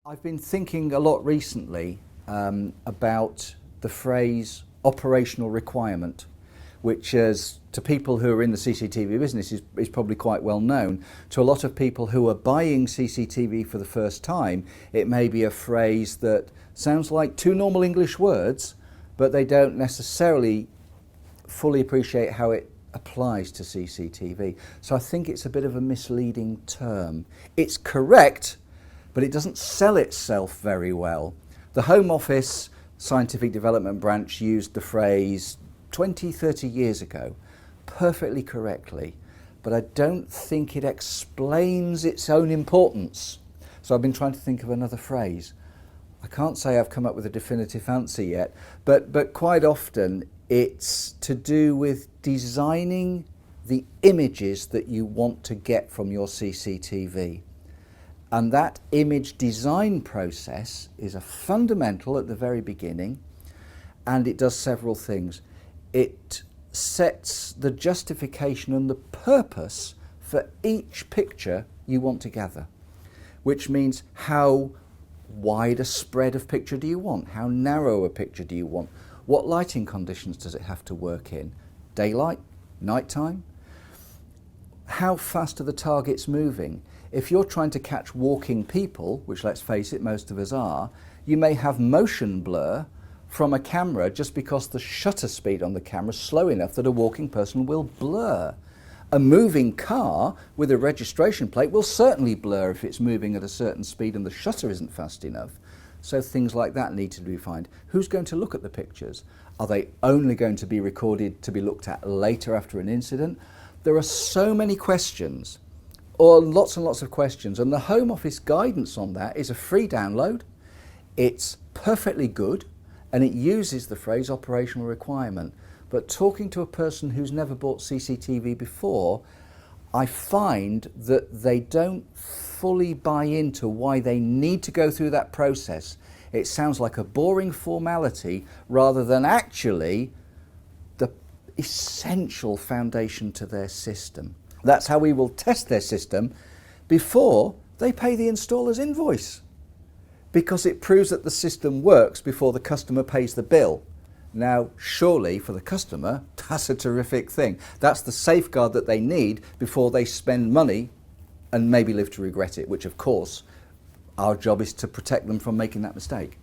I've been thinking a lot recently about the phrase operational requirement, which is, to people who are in the CCTV business, is probably quite well known. To a lot of people who are buying CCTV for the first time, it may be a phrase that sounds like two normal English words, but they don't necessarily fully appreciate how it applies to CCTV. So I think it's a bit of a misleading term. It's correct, but it doesn't sell itself very well. The Home Office Scientific Development Branch used the phrase 20, 30 years ago perfectly correctly, but I don't think it explains its own importance. So I've been trying to think of another phrase. I can't say I've come up with a definitive answer yet, but quite often it's to do with designing the images that you want to get from your CCTV. And that image design process is a fundamental at the very beginning, and it does several things. It sets the justification and the purpose for each picture you want to gather, which means how wide a spread of picture do you want? How narrow a picture do you want? What lighting conditions does it have to work in? Daylight? Nighttime? How fast are the targets moving? If you're trying to catch walking people, which let's face it, most of us are, you may have motion blur from a camera just because the shutter speed on the camera is slow enough that a walking person will blur. A moving car with a registration plate will certainly blur if it's moving at a certain speed and the shutter isn't fast enough. So things like that need to be defined. Who's going to look at the pictures? Are they only going to be recorded to be looked at later after an incident? There are so many questions, or lots and lots of questions, and the Home Office guidance on that is a free download. It's perfectly good, and it uses the phrase operational requirement. But talking to a person who's never bought CCTV before, I find that they don't fully buy into why they need to go through that process. It sounds like a boring formality rather than actually the essential foundation to their system. That's how we will test their system before they pay the installer's invoice, because it proves that the system works before the customer pays the bill. Now, surely for the customer, that's a terrific thing. That's the safeguard that they need before they spend money and maybe live to regret it, which of course, our job is to protect them from making that mistake.